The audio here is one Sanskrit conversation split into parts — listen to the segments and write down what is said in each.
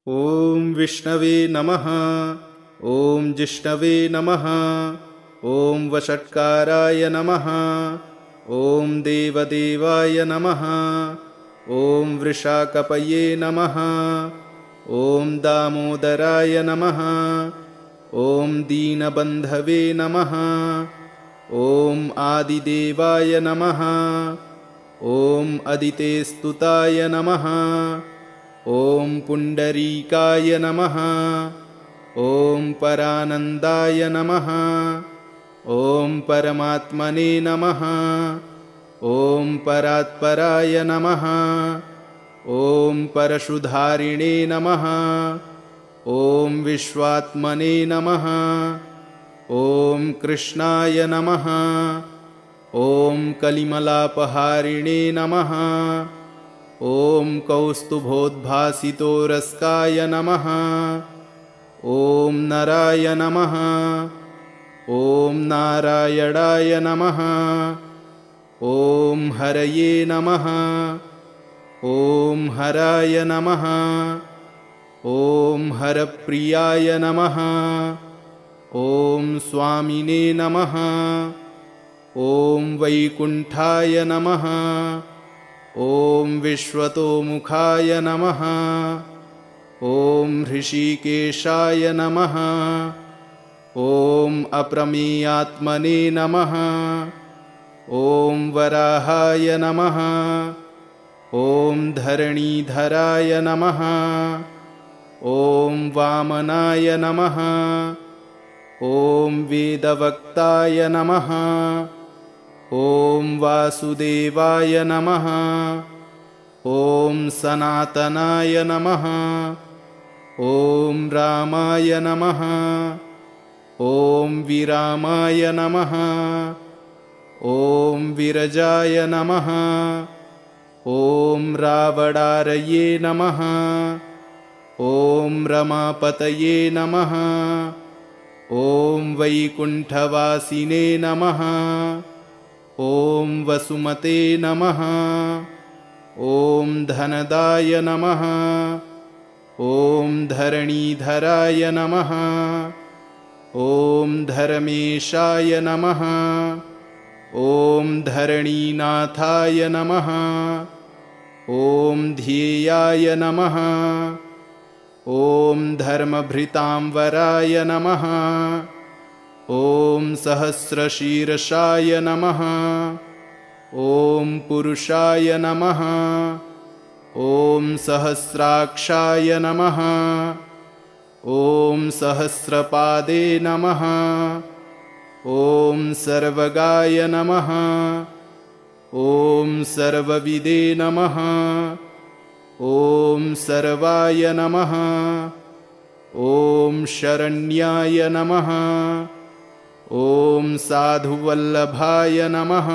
ॐ विष्णवे नमः। ॐ जिष्णवे नमः। ॐ वषट्काराय नमः। ॐ देवदेवाय नमः। ॐ वृषाकपये नमः। ॐ दामोदराय नमः। ॐ दीनबन्धवे नमः। ॐ आदिदेवाय नमः। ॐ अदितेस्तुताय नमः। ॐ पुण्डरीकाय नमः। ॐ परानन्दाय नमः। ॐ परमात्मने नमः। ॐ परात्पराय नमः। ॐ परशुधारिणे नमः। ॐ विश्वात्मने नमः। ॐ कृष्णाय नमः। ॐ कलिमलापहारिणे नमः। ॐ कौस्तुभोद्भासितोरस्काय नमः। ॐ नराय नमः। ॐ नारायणाय नमः। ॐ हरये नमः। ॐ हराय नमः। ॐ हरप्रियाय नमः। ॐ स्वामिने नमः। ॐ वैकुण्ठाय नमः। ॐ विश्वतोमुखाय नमः। ॐ ऋषिकेशाय नमः। ॐ अप्रमेयात्मने नमः। ॐ वराहाय नमः। ॐ धरणीधराय नमः। ॐ वामनाय नमः। ॐ वेदवक्ताय नमः। ॐ वासुदेवाय नमः। ॐ सनातनाय नमः। ॐ रामाय नमः। ॐ विरामाय नमः। ॐ विरजाय नमः। ॐ रावणारये नमः। ॐ रमापतये नमः। ॐ वैकुण्ठवासिने नमः। ॐ वसुमते नमः। ॐ धनदाय नमः। ॐ धरणीधराय नमः। ॐ धर्मेशाय नमः। ॐ धरणीनाथाय नमः। ॐ ध्येयाय नमः। ॐ धर्मभृतांवराय नमः। ॐ सहस्रशीर्षाय नमः। ॐ पुरुषाय नमः। ॐ सहस्राक्षाय नमः। ॐ सहस्रपादे नमः। ॐ सर्वगाय नमः। ॐ सर्वविदे नमः। ॐ सर्वाय नमः। ॐ शरण्याय नमः। ॐ साधुवल्लभाय नमः।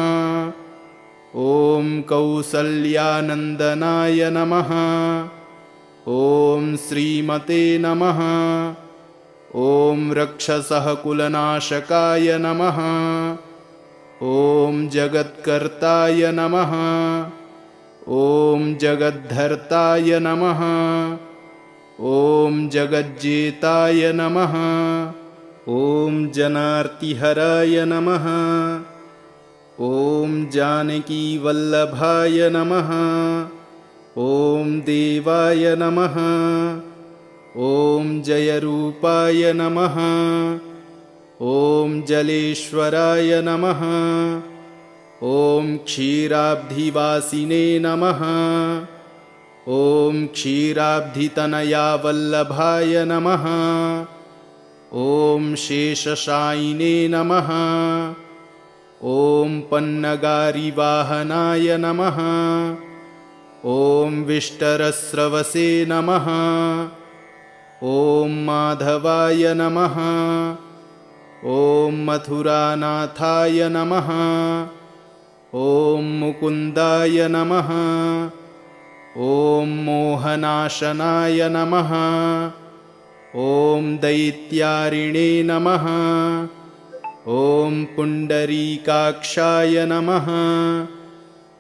ॐ कौसल्यानन्दनाय नमः। ॐ श्रीमते नमः। ॐ रक्षसः कुलनाशकाय नमः। ॐ जगत्कर्ताय नमः। ॐ जगद्धर्ताय नमः। ॐ जगज्जेताय नमः। ॐ जनार्तिहराय नमः। ॐ जानकीवल्लभाय नमः। ॐ देवाय नमः। ॐ जयरूपाय नमः। ॐ जलेश्वराय नमः। ॐ क्षीराब्धिवासिने नमः। ॐ क्षीराब्धितनयावल्लभाय नमः। ॐ शेषशायिने नमः। ॐ पन्नगारिवाहनाय नमः। ॐ विष्टरस्रवसे नमः। ॐ माधवाय नमः। ॐ मथुरानाथाय नमः। ॐ मुकुन्दाय नमः। ॐ मोहनाशनाय नमः। ॐ दैत्यारिणे नमः। ॐ पुण्डरीकाक्षाय नमः।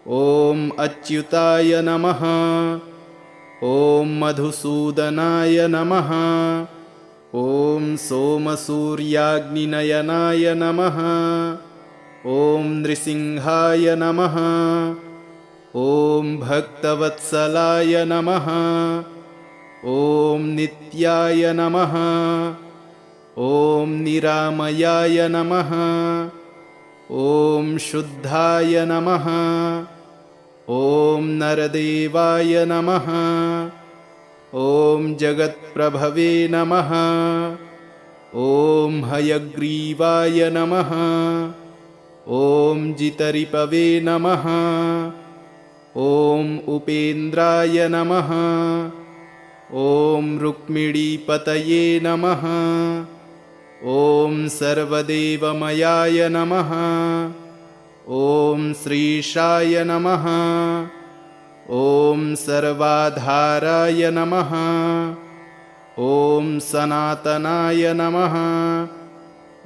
ॐ अच्युताय नमः। ॐ मधुसूदनाय नमः। ॐ सोमसूर्याग्निनयनाय नमः। ॐ नृसिंहाय नमः। ॐ भक्तवत्सलाय नमः। ॐ नित्याय नमः। ॐ निरामयाय नमः। ॐ शुद्धाय नमः। ॐ नरदेवाय नमः। ॐ जगत्प्रभवे नमः। ॐ हयग्रीवाय नमः। ॐ जितरिपवे नमः। ॐ उपेन्द्राय नमः। ॐ रुक्मिणीपतये नमः। ॐ सर्वदेवमयाय नमः। ॐ श्रीशाय नमः। ॐ सर्वाधाराय नमः। ॐ सनातनाय नमः।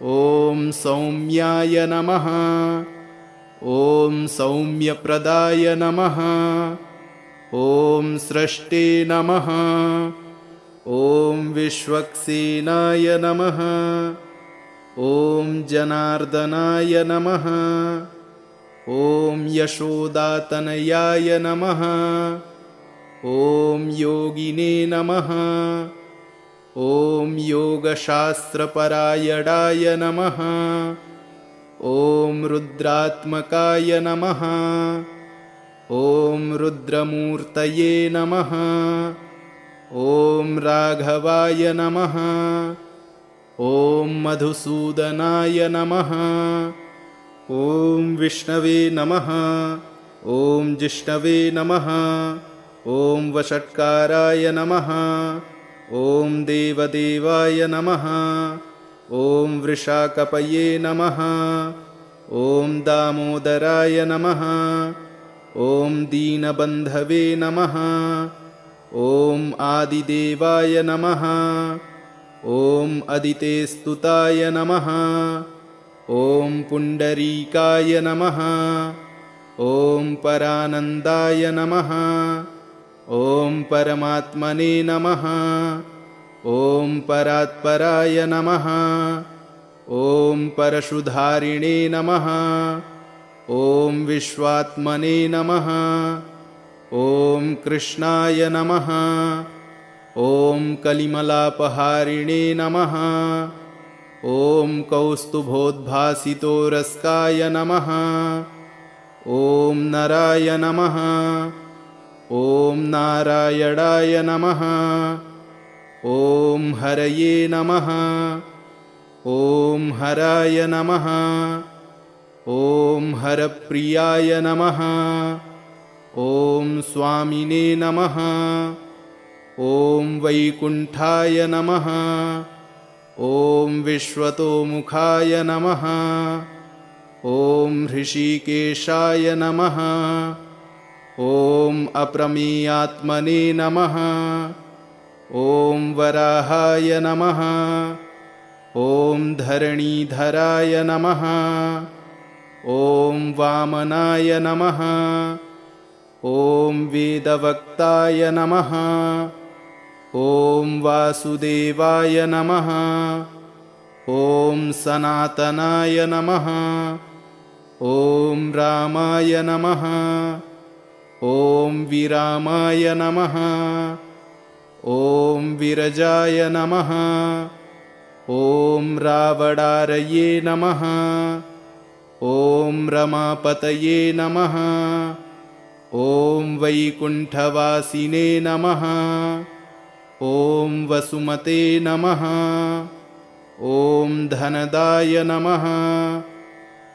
ॐ सौम्याय नमः। ॐ सौम्यप्रदाय नमः। ॐ स्रष्टे नमः। ॐ विश्वक्सेनाय नमः। ॐ जनार्दनाय नमः। ॐ यशोदातनयाय नमः। ॐ योगिने नमः। ॐ योगशास्त्रपरायणाय नमः। ॐ रुद्रात्मकाय नमः। ॐ रुद्रमूर्तये नमः। ॐ राघवाय नमः। ॐ मधुसूदनाय नमः। ॐ विष्णवे नमः। ॐ जिष्णवे नमः। ॐ वषट्काराय नमः। ॐ देवदेवाय नमः। ॐ वृषाकपये नमः। ॐ दामोदराय नमः। ॐ दीनबन्धवे नमः। ॐ आदिदेवाय नमः। ॐ अदितेस्तुताय नमः। ॐ पुण्डरीकाय नमः। ॐ परानन्दाय नमः। ॐ परमात्मने नमः। ॐ परात्पराय नमः। ॐ परशुधारिणे नमः। ॐ विश्वात्मने नमः। ॐ कृष्णाय नमः। ॐ कलिमलापहारिणे नमः। ॐ कौस्तुभोद्भासितोरस्काय नमः। ॐ नराय नमः। ॐ नारायणाय नमः। ॐ हरये नमः। ॐ हराय नमः। ॐ हरप्रियाय नमः। ॐ स्वामिने नमः। ॐ वैकुण्ठाय नमः। ॐ विश्वतोमुखाय नमः। ॐ हृषीकेशाय नमः। ॐ अप्रमेयात्मने नमः। ॐ वराहाय नमः। ॐ धरणीधराय नमः। ॐ वामनाय नमः। ॐ वेदवक्ताय नमः। ॐ वासुदेवाय नमः। ॐ सनातनाय नमः। ॐ रामाय नमः। ॐ विरामाय नमः। ॐ विरजाय नमः। ॐ रावणारये नमः। ॐ रमापतये नमः। ॐ वैकुण्ठवासिने नमः। ॐ वसुमते नमः। ॐ धनदाय नमः।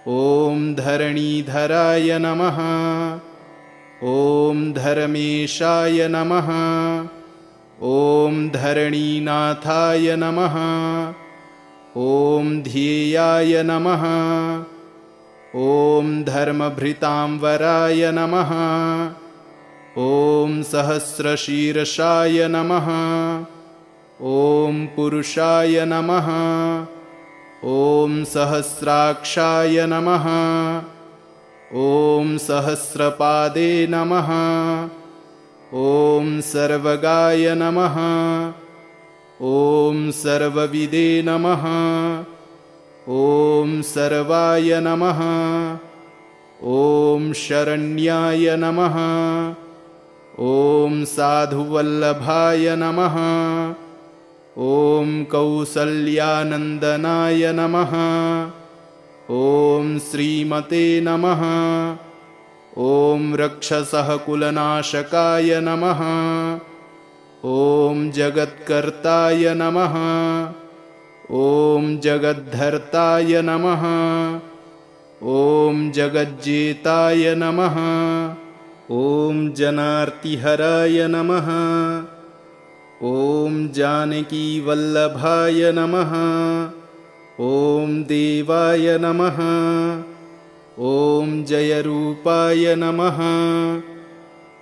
ॐ धरणीधराय नमः। ॐ धर्मेशाय नमः। ॐ धरणीनाथाय नमः। ॐ ध्येयाय नमः। ॐ धर्मभृतांवराय नमः। ॐ सहस्रशीर्षाय नमः। ॐ पुरुषाय नमः। ॐ सहस्राक्षाय नमः। ॐ सहस्रपादे नमः। ॐ सर्वगाय नमः। ॐ सर्वविदे नमः। ॐ सर्वाय नमः। ॐ शरण्याय नमः। ॐ साधुवल्लभाय नमः। ॐ कौसल्यानन्दनाय नमः। ॐ श्रीमते नमः। ॐ रक्षसः कुलनाशकाय नमः। ॐ जगत्कर्ताय नमः। ॐ जगद्धर्ताय नमः। ॐ जगज्जेताय नमः। ॐ जनार्तिहराय नमः। ॐ जानकीवल्लभाय नमः। ॐ देवाय नमः। ॐ जयरूपाय नमः।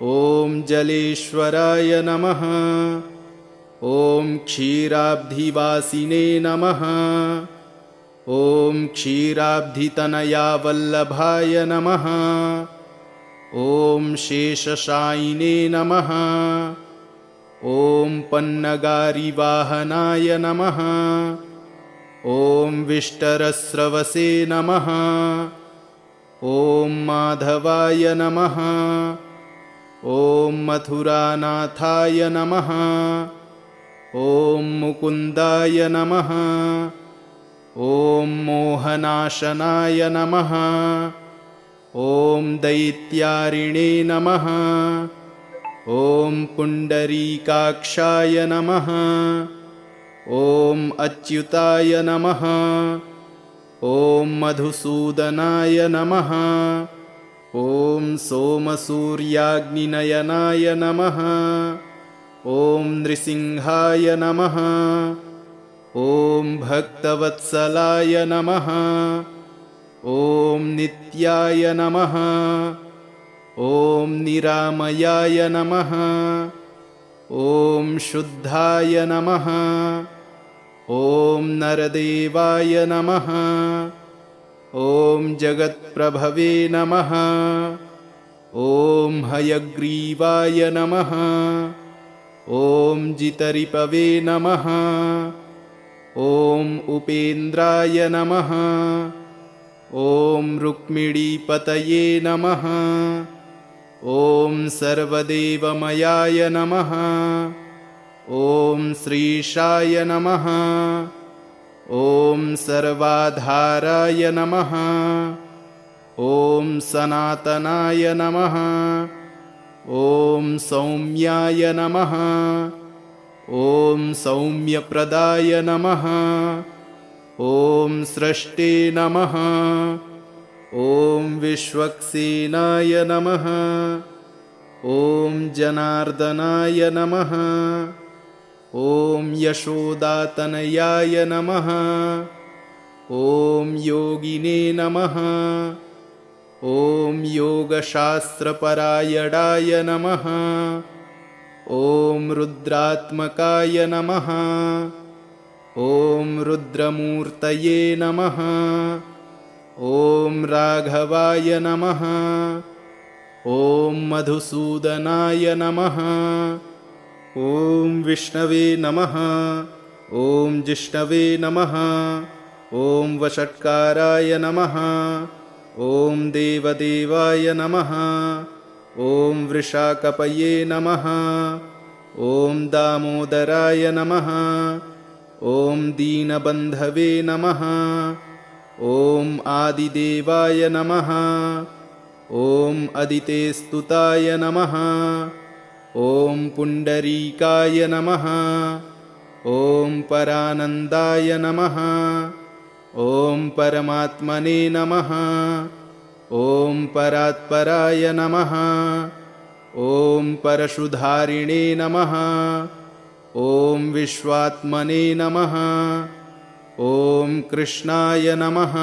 ॐ जलेश्वराय नमः। ॐ क्षीराब्धिवासिने नमः। ॐ क्षीराब्धितनयावल्लभाय नमः। ॐ शेषशायिने नमः। ॐ पन्नगारिवाहनाय नमः। ॐ विष्टरस्रवसे नमः। ॐ माधवाय नमः। ॐ मथुरानाथाय नमः। ॐ मुकुन्दाय नमः। ॐ मोहनाशनाय नमः। ॐ दैत्यारिणे नमः। ॐ पुण्डरीकाक्षाय नमः। ॐ अच्युताय नमः। ॐ मधुसूदनाय नमः। ॐ सोमसूर्याग्निनयनाय नमः। ॐ नृसिंहाय नमः। ॐ भक्तवत्सलाय नमः। ॐ नित्याय नमः। ॐ निरामयाय नमः। ॐ शुद्धाय नमः। ॐ नरदेवाय नमः। ॐ जगत्प्रभवे नमः। ॐ हयग्रीवाय नमः। ॐ जितरिपवे नमः। ॐ उपेन्द्राय नमः। ॐ रुक्मिणीपतये नमः। ॐ सर्वदेवमयाय नमः। ॐ श्रीशाय नमः। ॐ सर्वाधाराय नमः। ॐ सनातनाय नमः। ॐ सौम्याय नमः। ॐ सौम्यप्रदाय नमः। ॐ स्रष्टे नमः। ॐ विश्वक्सेनाय नमः। ॐ जनार्दनाय नमः। ॐ यशोदातनयाय नमः। ॐ योगिने नमः। ॐ योगशास्त्रपरायणाय नमः। ॐ रुद्रात्मकाय नमः। ॐ रुद्रमूर्तये नमः। ॐ राघवाय नमः। ॐ मधुसूदनाय नमः। ॐ विष्णवे नमः। ॐ जिष्णवे नमः। ॐ वषट्काराय नमः। ॐ देवदेवाय नमः। ॐ वृषाकपये नमः। ॐ दामोदराय नमः। ॐ दीनबन्धवे नमः। ॐ आदिदेवाय नमः। ॐ अदितेस्तुताय नमः। ॐ पुण्डरीकाय नमः। ॐ परानन्दाय नमः। ॐ परमात्मने नमः। ॐ परात्पराय नमः। ॐ परशुधारिणे नमः। ॐ विश्वात्मने नमः। ॐ कृष्णाय नमः।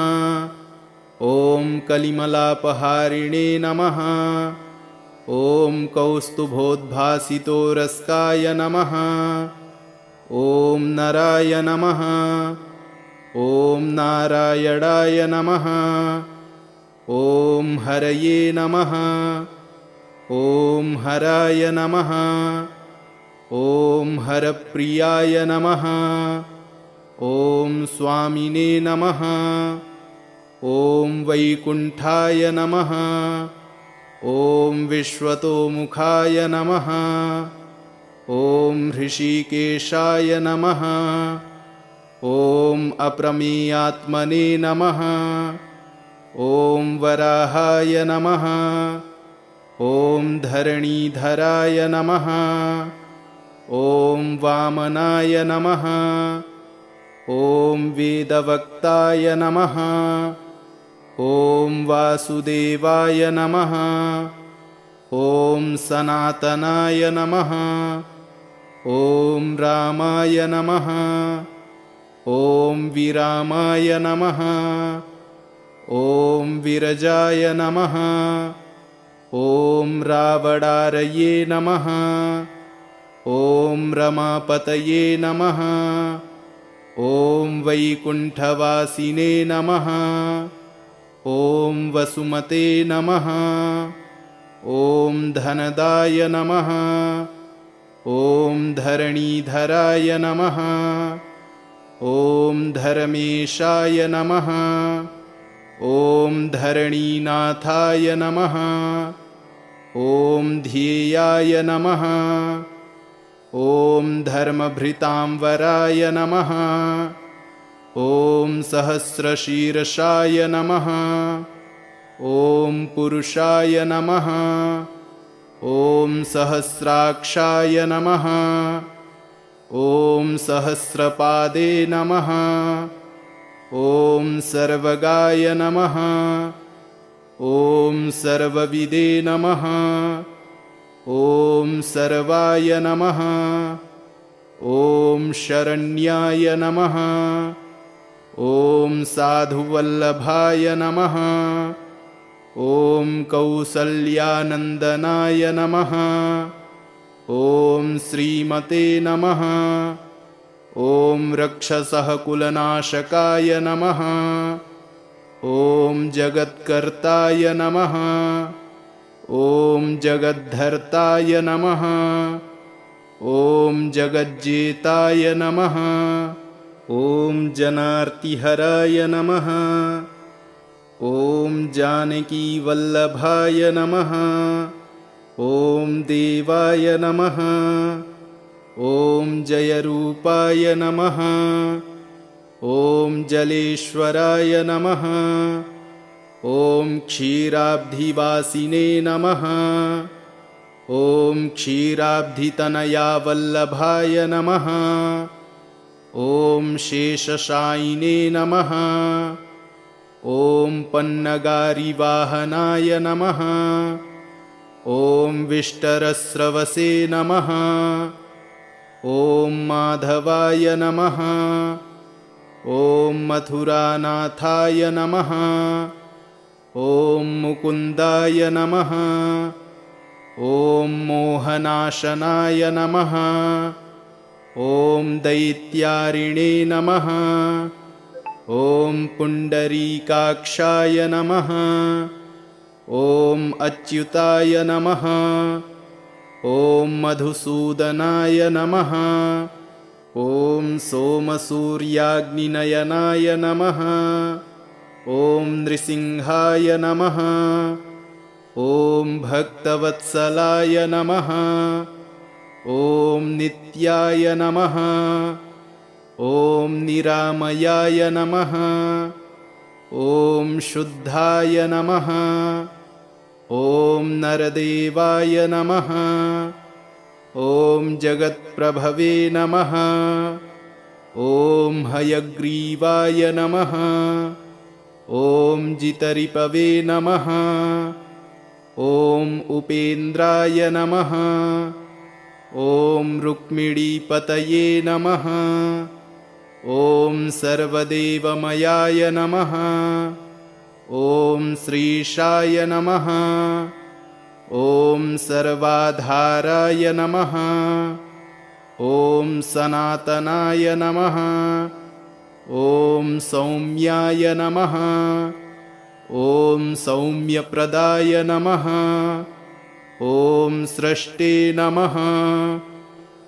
ॐ कलिमलापहारिणे नमः। ॐ कौस्तुभोद्भासितोरस्काय नमः। ॐ नराय नमः। ॐ नारायणाय नमः। ॐ हरये नमः। ॐ हराय नमः। ॐ हरप्रियाय नमः। ॐ स्वामिने नमः। ॐ वैकुण्ठाय नमः। ॐ विश्वतोमुखाय नमः। ॐ ऋषिकेशाय नमः। ॐ अप्रमेयात्मने नमः। ॐ वराहाय नमः। ॐ धरणीधराय नमः। ॐ वामनाय नमः। ॐ वेदवक्ताय नमः। ॐ वासुदेवाय नमः। ॐ सनातनाय नमः। ॐ रामाय नमः। ॐ विरामाय नमः। ॐ विरजाय नमः। ॐ रावणारये नमः। ॐ रमापतये नमः। ॐ वैकुण्ठवासिने नमः। ॐ वसुमते नमः। ॐ धनदाय नमः। ॐ धरणीधराय नमः। ॐ धर्मेशाय नमः। ॐ धरणीनाथाय नमः। ॐ ध्येयाय नमः। ॐ धर्मभृतांवराय नमः। ॐ सहस्रशीर्षाय नमः। ॐ पुरुषाय नमः। ॐ सहस्राक्षाय नमः। ॐ सहस्रपादे नमः। ॐ सर्वगाय नमः। ॐ सर्वविदे नमः। ॐ सर्वाय नमः। ॐ शरण्याय नमः। ॐ साधुवल्लभाय नमः। ॐ कौसल्यानन्दनाय नमः। ॐ श्रीमते नमः। ॐ रक्षसः कुलनाशकाय नमः। ॐ जगत्कर्ताय नमः। ॐ जगद्धर्ताय नमः। ॐ जगज्जेताय नमः। ॐ जनार्तिहराय नमः। ॐ जानकीवल्लभाय नमः। ॐ देवाय नमः। ॐ जयरूपाय नमः। ॐ जलेश्वराय नमः। ॐ क्षीराब्धिवासिने नमः। ॐ क्षीराब्धितनयावल्लभाय नमः। ॐ शेषशायिने नमः। ॐ पन्नगारिवाहनाय नमः। ॐ विष्टरस्रवसे नमः। ॐ माधवाय नमः। ॐ मथुरानाथाय नमः। ॐ मुकुन्दाय नमः। ॐ मोहनाशनाय नमः। ॐ दैत्यारिणे नमः। ॐ पुण्डरीकाक्षाय नमः। ॐ अच्युताय नमः। ॐ मधुसूदनाय नमः। ॐ सोमसूर्याग्निनयनाय नमः। ॐ नृसिंहाय नमः। ॐ भक्तवत्सलाय नमः। ॐ नित्याय नमः। ॐ निरामयाय नमः। ॐ शुद्धाय नमः। ॐ नरदेवाय नमः। ॐ जगत्प्रभवे नमः। ॐ हयग्रीवाय नमः। ॐ जितरिपवे नमः। ॐ उपेन्द्राय नमः। ॐ रुक्मिणीपतये नमः। ॐ सर्वदेवमयाय नमः। ॐ श्रीशाय नमः। ॐ सर्वाधाराय नमः। ॐ सनातनाय नमः। ॐ सौम्याय नमः। ॐ सौम्यप्रदाय नमः। ॐ स्रष्टे नमः।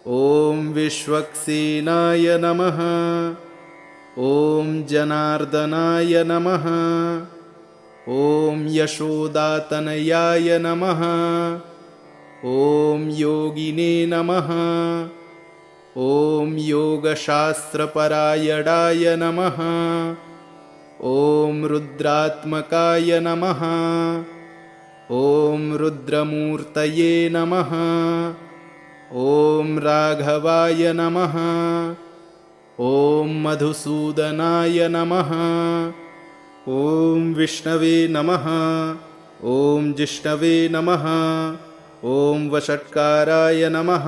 ॐ विश्वक्सेनाय नमः। ॐ जनार्दनाय नमः। ॐ यशोदातनयाय नमः। ॐ योगिने नमः। ॐ योगशास्त्रपरायणाय नमः। ॐ रुद्रात्मकाय नमः। ॐ रुद्रमूर्तये नमः। ॐ राघवाय नमः। ॐ मधुसूदनाय नमः। ॐ विष्णवे नमः। ॐ जिष्णवे नमः। ॐ वषट्काराय नमः।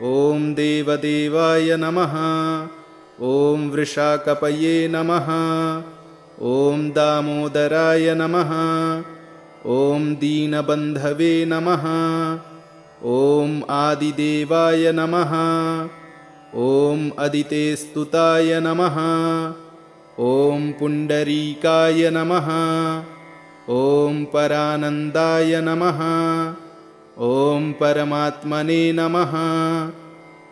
ॐ देवदेवाय नमः। ॐ वृषाकपये नमः। ॐ दामोदराय नमः। ॐ दीनबन्धवे नमः। ॐ आदिदेवाय नमः। ॐ अदितेस्तुताय नमः। ॐ पुण्डरीकाय नमः। ॐ परानन्दाय नमः। ॐ परमात्मने नमः।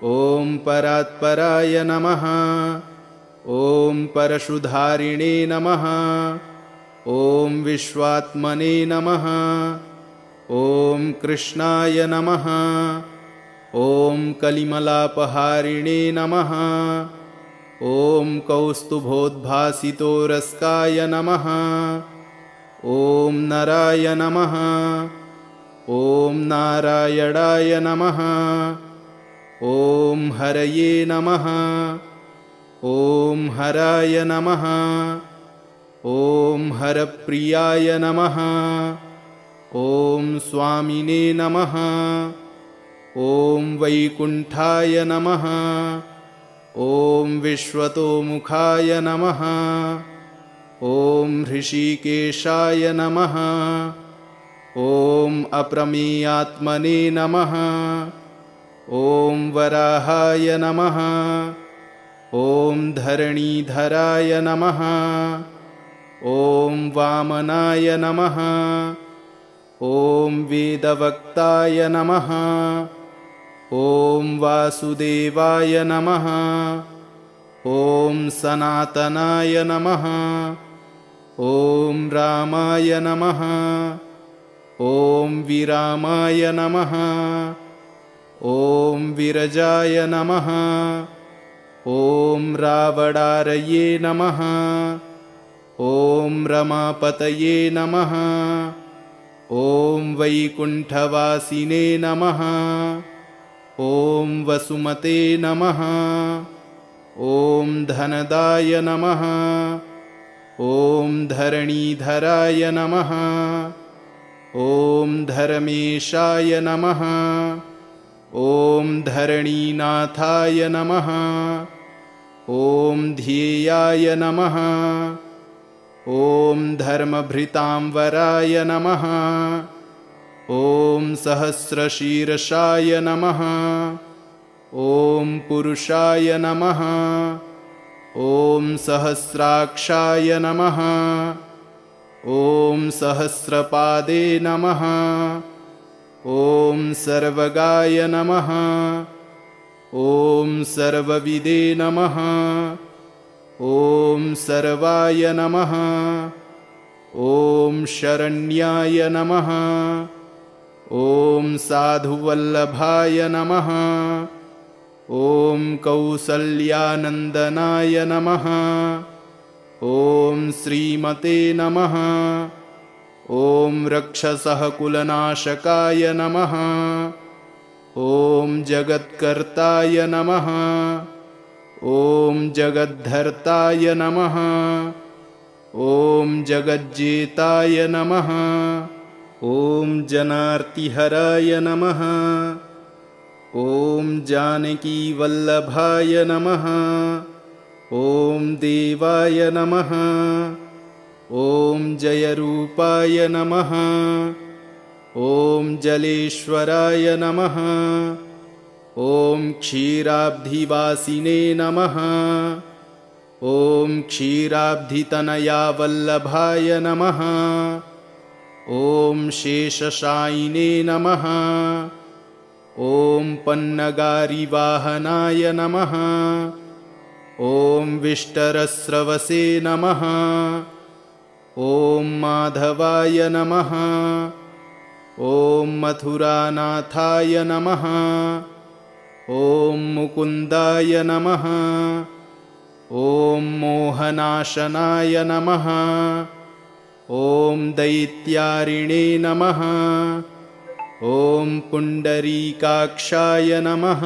ॐ परात्पराय नमः। ॐ परशुधारिणे नमः। ॐ विश्वात्मने नमः। ॐ कृष्णाय नमः। ॐ कलिमलापहारिणे नमः। ॐ कौस्तुभोद्भासितोरस्काय नमः। ॐ नराय नमः। ॐ नारायणाय नमः। ॐ हरये नमः। ॐ हराय नमः। ॐ हरप्रियाय नमः। ॐ स्वामिने नमः। ॐ वैकुण्ठाय नमः। ॐ विश्वतोमुखाय नमः। ॐ ऋषिकेशाय नमः। ॐ अप्रमेयात्मने नमः। ॐ वराहाय नमः। ॐ धरणीधराय नमः। ॐ वामनाय नमः। ॐ वेदवक्ताय नमः। ॐ वासुदेवाय नमः। ॐ सनातनाय नमः। ॐ रामाय नमः। ॐ विरामाय नमः। ॐ विरजाय नमः। ॐ रावणारये नमः। ॐ रमापतये नमः। ॐ वैकुण्ठवासिने नमः। ॐ वसुमते नमः। ॐ धनदाय नमः। ॐ धरणीधराय नमः। ॐ धर्मेशाय नमः। ॐ धरणीनाथाय नमः। ॐ ध्येयाय नमः। ॐ धर्मभृतांवराय नमः। ॐ सहस्रशीर्षाय नमः। ॐ पुरुषाय नमः। ॐ सहस्राक्षाय नमः। ॐ सहस्रपादे नमः। ॐ सर्वगाय नमः। ॐ सर्वविदे नमः। ॐ सर्वाय नमः। ॐ शरण्याय नमः। ॐ साधुवल्लभाय नमः। ॐ कौसल्यानन्दनाय नमः। ॐ श्रीमते नमः। ॐ रक्षसः कुलनाशकाय नमः। ॐ जगत्कर्ताय नमः। ॐ जगद्धर्ताय नमः। ॐ जगज्जेताय नमः। ॐ जनार्तिहराय नमः। ॐ जानकीवल्लभाय नमः। ॐ देवाय नमः। ॐ जयरूपाय नमः। ॐ जलेश्वराय नमः। ॐ क्षीराब्धिवासिने नमः। ॐ क्षीराब्धितनयावल्लभाय नमः। ॐ शेषशायिने नमः। ॐ पन्नगारिवाहनाय नमः। ॐ विष्टरस्रवसे नमः। ॐ माधवाय नमः। ॐ मथुरानाथाय नमः। ॐ मुकुन्दाय नमः। ॐ मोहनाशनाय नमः। ॐ दैत्यारिणे नमः। ॐ पुण्डरीकाक्षाय नमः।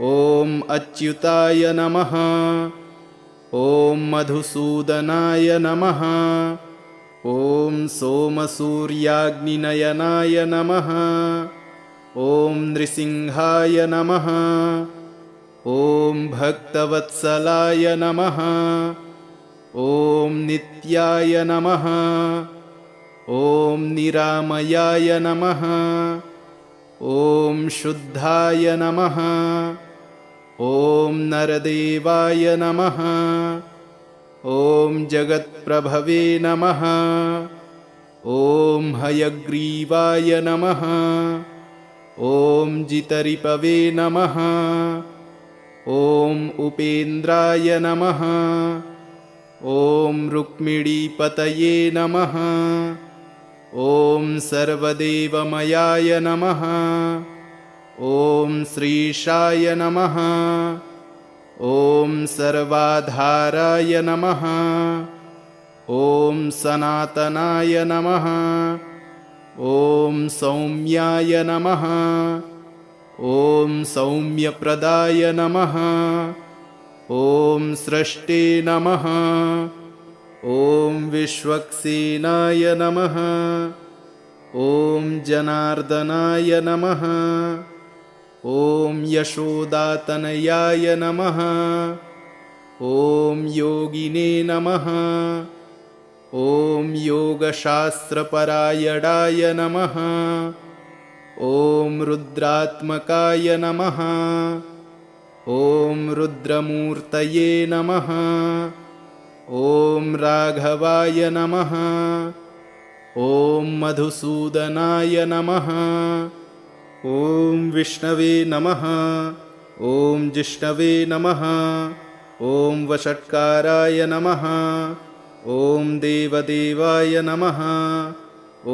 ॐ अच्युताय नमः। ॐ मधुसूदनाय नमः। ॐ सोमसूर्याग्निनयनाय नमः। ॐ नृसिंहाय नमः। ॐ भक्तवत्सलाय नमः। ॐ नित्याय नमः। ॐ निरामयाय नमः। ॐ शुद्धाय नमः। ॐ नरदेवाय नमः। ॐ जगत्प्रभवे नमः। ॐ हयग्रीवाय नमः। ॐ जितरिपवे नमः। ॐ उपेन्द्राय नमः। ॐ रुक्मिणीपतये नमः। ॐ सर्वदेवमयाय नमः। ॐ श्रीशाय नमः। ॐ सर्वाधाराय नमः। ॐ सनातनाय नमः। ॐ सौम्याय नमः। ॐ सौम्यप्रदाय नमः। ॐ स्रष्टे नमः। ॐ विश्वक्सेनाय नमः। ॐ जनार्दनाय नमः। ॐ यशोदातनयाय नमः। ॐ योगिने नमः। ॐ योगशास्त्रपरायणाय नमः। ॐ रुद्रात्मकाय नमः। ॐ रुद्रमूर्तये नमः। ॐ राघवाय नमः। ॐ मधुसूदनाय नमः। ॐ विष्णवे नमः। ॐ जिष्णवे नमः। ॐ वषट्काराय नमः। ॐ देवदेवाय नमः।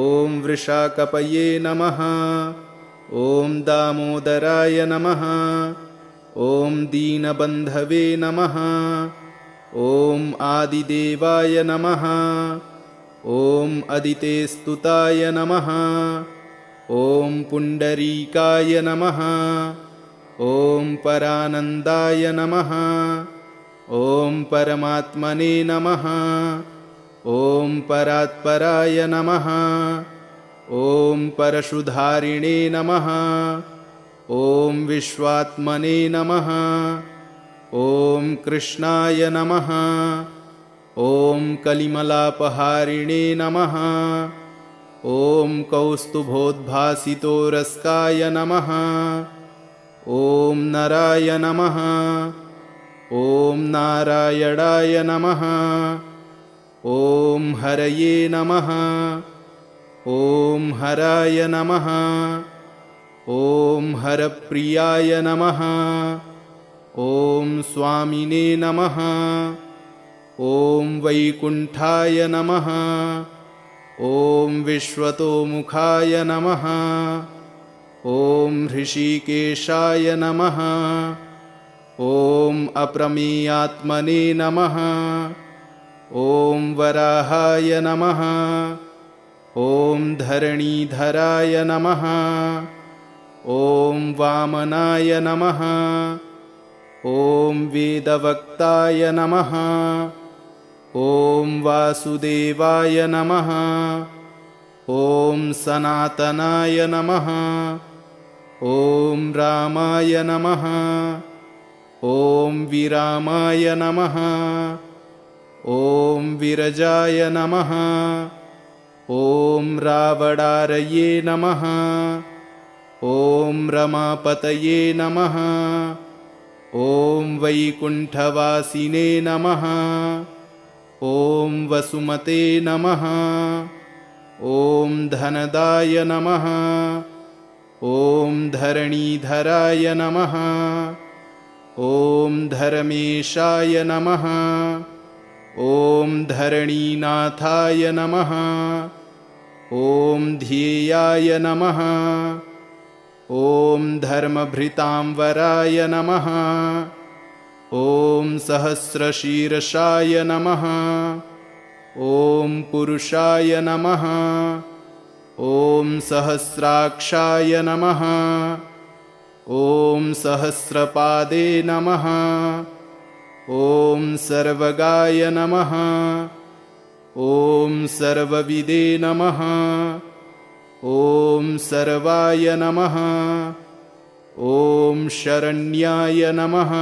ॐ वृषाकपये नमः। ॐ दामोदराय नमः। ॐ दीनबन्धवे नमः। ॐ आदिदेवाय नमः। ॐ अदितेस्तुताय नमः। ॐ पुण्डरीकाय नमः। ॐ परानन्दाय नमः। ॐ परमात्मने नमः। ॐ परात्पराय नमः। ॐ परशुधारिणे नमः। ॐ विश्वात्मने नमः। ॐ कृष्णाय नमः। ॐ कलिमलापहारिणे नमः। ॐ कौस्तुभोद्भासितोरस्काय नमः। ॐ नराय नमः। ॐ नारायणाय नमः। ॐ हरये नमः। ॐ हराय नमः। ॐ हरप्रियाय नमः। ॐ स्वामिने नमः। ॐ वैकुण्ठाय नमः। ॐ विश्वतोमुखाय नमः। ॐ हृषीकेशाय नमः। ॐ अप्रमेयात्मने नमः। ॐ वराहाय नमः। ॐ धरणीधराय नमः। ॐ वामनाय नमः। ॐ वेदवक्ताय नमः। ॐ वासुदेवाय नमः। ॐ सनातनाय नमः। ॐ रामाय नमः। ॐ विरामाय नमः। ॐ विरजाय नमः। ॐ रावणारये नमः। ॐ रमापतये नमः। ॐ वैकुण्ठवासिने नमः। ॐ वसुमते नमः। ॐ धनदाय नमः। ॐ धरणीधराय नमः। ॐ धर्मेशाय नमः। ॐ धरणीनाथाय नमः। ॐ ध्येयाय नमः। ॐ धर्मभृतांवराय नमः। ॐ सहस्रशीर्षाय नमः। ॐ पुरुषाय नमः। ॐ सहस्राक्षाय नमः। ॐ सहस्रपादे नमः। ॐ सर्वगाय नमः। ॐ सर्वविदे नमः। ॐ सर्वाय नमः। ॐ शरण्याय नमः।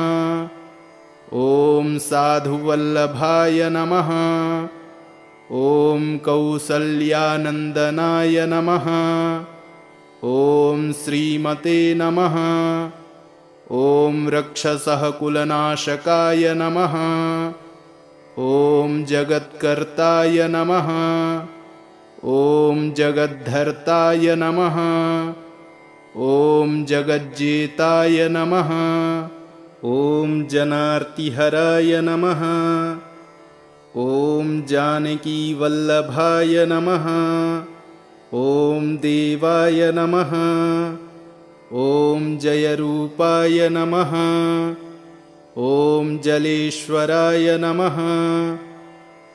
ॐ साधुवल्लभाय नमः। ॐ कौसल्यानन्दनाय नमः। ॐ श्रीमते नमः। ॐ रक्षसः कुलनाशकाय नमः। ॐ जगत्कर्ताय नमः। ॐ जगद्धर्ताय नमः। ॐ जगज्जेताय नमः। ॐ जनार्तिहराय नमः। ॐ जानकीवल्लभाय नमः। ॐ देवाय नमः। ॐ जयरूपाय नमः। ॐ जलेश्वराय नमः।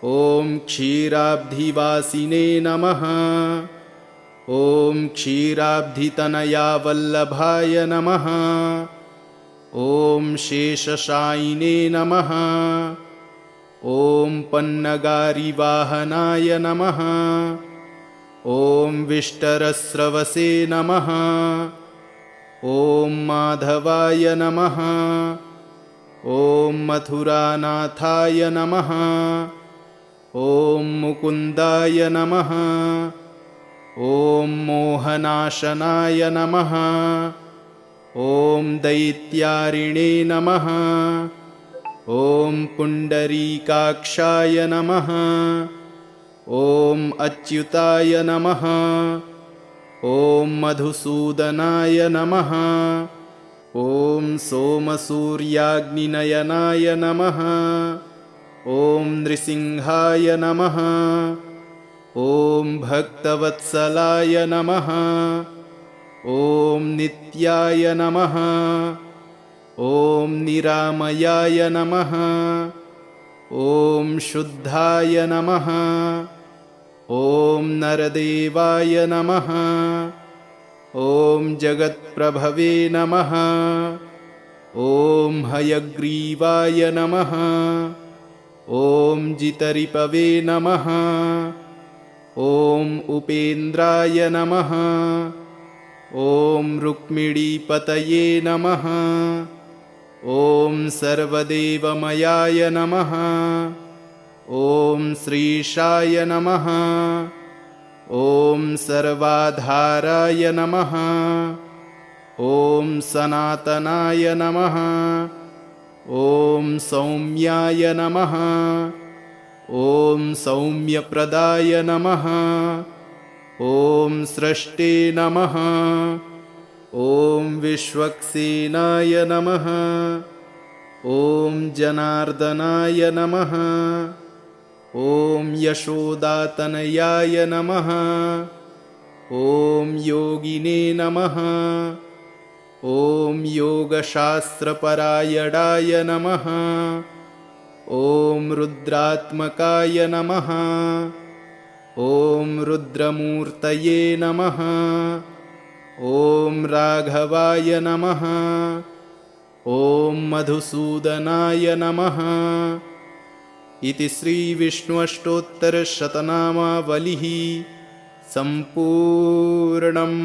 ॐ क्षीराब्धिवासिने नमः। ॐ क्षीराब्धितनयावल्लभाय नमः। ॐ शेषशायिने नमः। ॐ पन्नगारिवाहनाय नमः। ॐ विष्टरस्रवसे नमः। ॐ माधवाय नमः। ॐ मथुरानाथाय नमः। ॐ मुकुन्दाय नमः। ॐ मोहनाशनाय नमः। ॐ दैत्यारिणे नमः। ॐ पुण्डरीकाक्षाय नमः। ॐ अच्युताय नमः। ॐ मधुसूदनाय नमः। ॐ सोमसूर्याग्निनयनाय नमः। ॐ नृसिंहाय नमः। ॐ भक्तवत्सलाय नमः। ॐ नित्याय नमः। ॐ निरामयाय नमः। ॐ शुद्धाय नमः। ॐ नरदेवाय नमः। ॐ जगत्प्रभवे नमः। ॐ हयग्रीवाय नमः। ॐ जितरिपवे नमः। ॐ उपेन्द्राय नमः। ॐ रुक्मिणीपतये नमः। ॐ सर्वदेवमयाय नमः। ॐ श्रीशाय नमः। ॐ सर्वाधाराय नमः। ॐ सनातनाय नमः। ॐ सौम्याय नमः। ॐ सौम्यप्रदाय नमः। ॐ सृष्टे नमः। ॐ विश्वक्सेनाय नमः। ॐ जनार्दनाय नमः। ॐ यशोदातनयाय नमः। ॐ योगिने नमः। ॐ योगशास्त्रपरायणाय नमः। ॐ रुद्रात्मकाय नमः। ॐ रुद्रमूर्तये नमः। ॐ राघवाय नमः। ॐ मधुसूदनाय नमः। इति श्रीविष्णुअष्टोत्तरशतनामावलिः सम्पूर्णम्।